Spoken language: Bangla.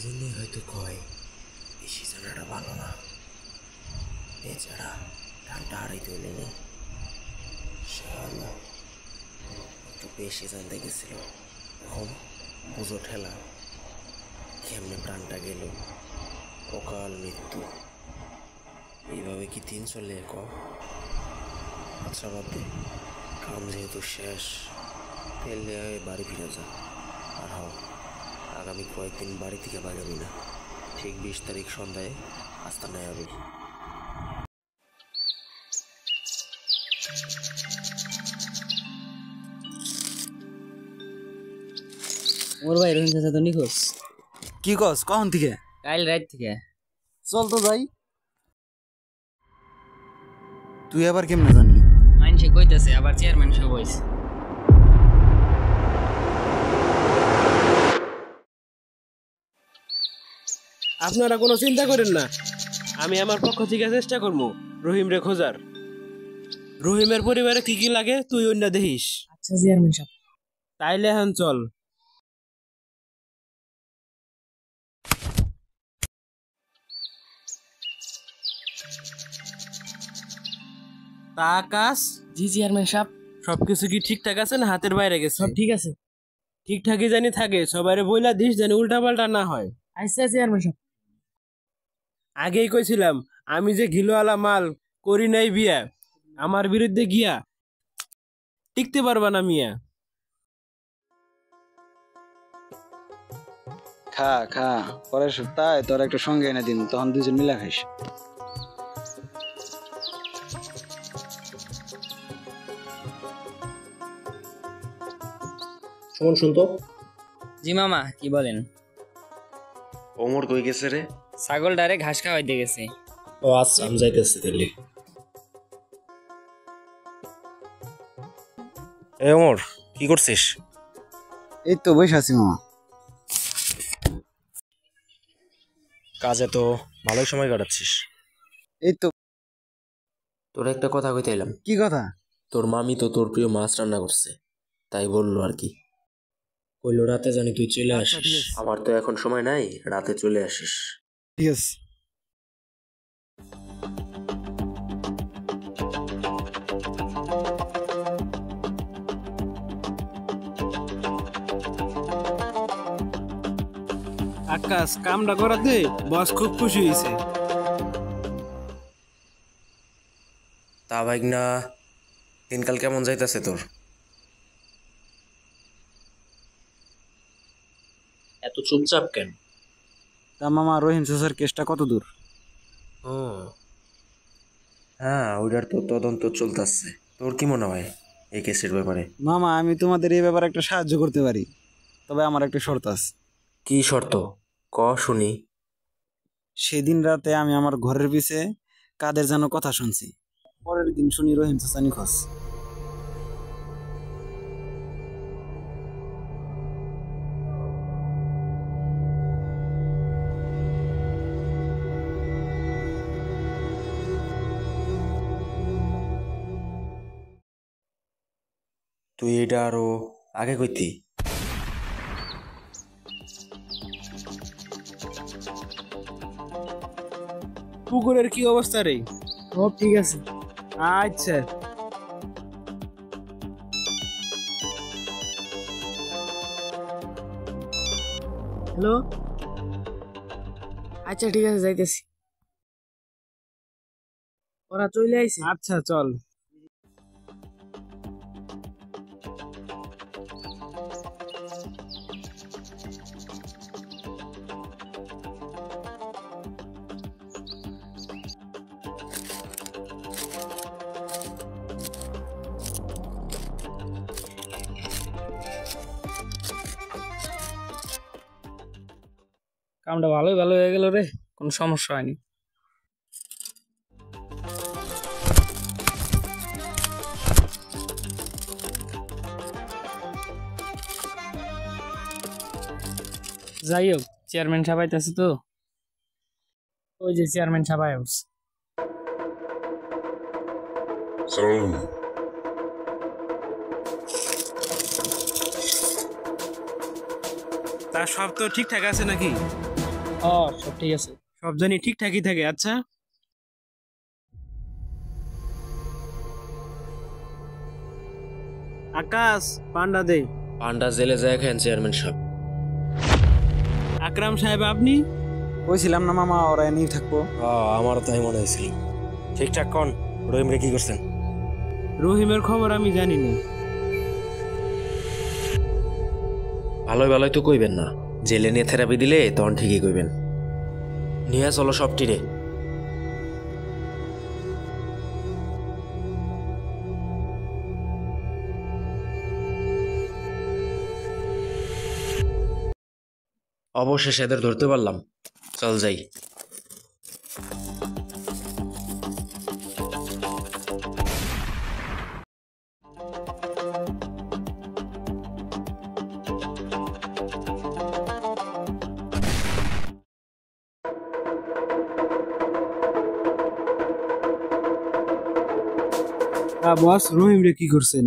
জন্যই হয়তো কয় বেশি জানাটা ভালো না। এছাড়া টানটা হারাইতে হইলে নেই, একটু বেশি জানতে গেছিল। এখন বুঝো ঠেলা, কেমনে প্রাণটা গেল, অকাল মৃত্যু। এইভাবে কি দিন চলে ক? আচ্ছা বাদ দে, কাম যেহেতু শেষ, ফেললে বাড়ি ফিরে যা। আর আগামী কয়েকদিন বাড়ি থেকে বাইরাবি না। ঠিক 20 তারিখ সন্ধ্যায় আস্তানায় যাবি। মোর ভাই রহিম চাচা তো নিখোঁজ। কি কস কখন থেকে? কাল রাত থেকে। চল তো যাই। তুই আবার কেমনে জানলি? মানুষে কইতাছে, আবার চেয়ারম্যান সব হইছে। আপনারা কোনো চিন্তা করেন না, আমি আমার পক্ষ থেকে চেষ্টা করবো রহিম রে খোঁজার। রহিমের পরিবারে কি কি লাগে তুই অন্য দেখিস। আচ্ছা চেয়ারম্যান সাহেব। তাইলে এখন চল। তা আকাশ, জি চেয়ারম্যান সাহেব। সবকিছু কি ঠিকঠাক আছে না হাতের বাইরে গেছে? সব ঠিক আছে। ঠিকঠাকই জানি থাকে, সবাইরে বইলা দিস জানি উল্টা পাল্টা না হয়। আচ্ছা চেয়ারম্যান সাহেব। আগেই কইছিলাম আমি যে ঘিলোয়ালা মাল করি নাই বিয়া, আমার বিরুদ্ধে গিয়া টিকতে পারবা না মিয়া। খা খা, পরের সপ্তাহে তোর একটা সঙ্গে এনে দিন, তখন দুজন মিলা খাইস। শোন শুনতো, জি মামা কি বলেন? ওমর কই গেছে রে? ছাগল ডারে ঘাস খাওয়াইতে গেছে। ও আচ্ছা, আমি যাইতেছি তাহলে। এ ওমর, কি করছিস? এই তো বসে আছি মামা। কাজে তো ভালোই সময় কাটাচ্ছিস। এই তো। তোর একটা কথা কইতে এলাম। কি কথা? তোর মামি তো তোর প্রিয় মাছ রান্না করছে, তাই বললো আর কি। কইলো রাতে জানি তুই চলে আচ্ছা, আসিস। ঠিক আছে। আমার তো এখন সময় নাই, রাতে চলে আসিস। ঠিক আছে। আকাশ, কামটা করাতে বস খুব খুশি হয়েছে। তা ভাইগনা, দিনকাল কেমন যাইতেছে তোর? এত চুপচাপ কেন? তা মামা, রহিম চাচার কেসটা কত দূর? ও হ্যাঁ, ওইটার তো তদন্ত চলতেছে। তোর কি মনে হয় এই কেসের ব্যাপারে? মামা, আমি তোমাদের এই ব্যাপারে একটা সাহায্য করতে পারি, তবে আমার একটা শর্ত আছে। কি শর্ত? ক শুনি। সেদিন রাতে আমি আমার ঘরের পিছে কাদের যেন কথা শুনছি, পরের দিন শুনি রহিম চাচা নিখোঁজ। তুই এটা আরো আগে কইতি। পুকুরের কি অবস্থা রে? সব ঠিক আছে। আচ্ছা, হ্যালো। আচ্ছা ঠিক আছে, যাইতেছি। ওরা চলে আইছে। আচ্ছা চল। কামটা ভালোই ভালো হয়ে গেল রে, কোনো সমস্যা হয়নি। যাই হোক, চেয়ারম্যান সাহেব আইতাছে তো। ওই যে চেয়ারম্যান সাহেব আইস। তা সব তো ঠিকঠাক আছে নাকি? সব ঠিক আছে। সব জানি ঠিকঠাকই থাকে। আচ্ছা, আকাশ পান্ডা দে। পান্ডা জেলে যায় খেন চেয়ারম্যান সাহেব। আকরাম সাহেব আপনি? কইছিলাম না মামা ওরা এনেই থাকবো। আমারও তাই মনে হয়েছিল। ঠিকঠাক কন, রহিম রে কি করছেন? রহিমের খবর আমি জানি না। ভালোই ভালোই তো কইবেন না, জেলে নিয়ে থেরাপি দিলে তখন ঠিকই কইবেন। নিয়ে চলো সবটিরে। অবশেষে এদের ধরতে পারলাম, চল যাই। বস, রহিম রে কি করছেন?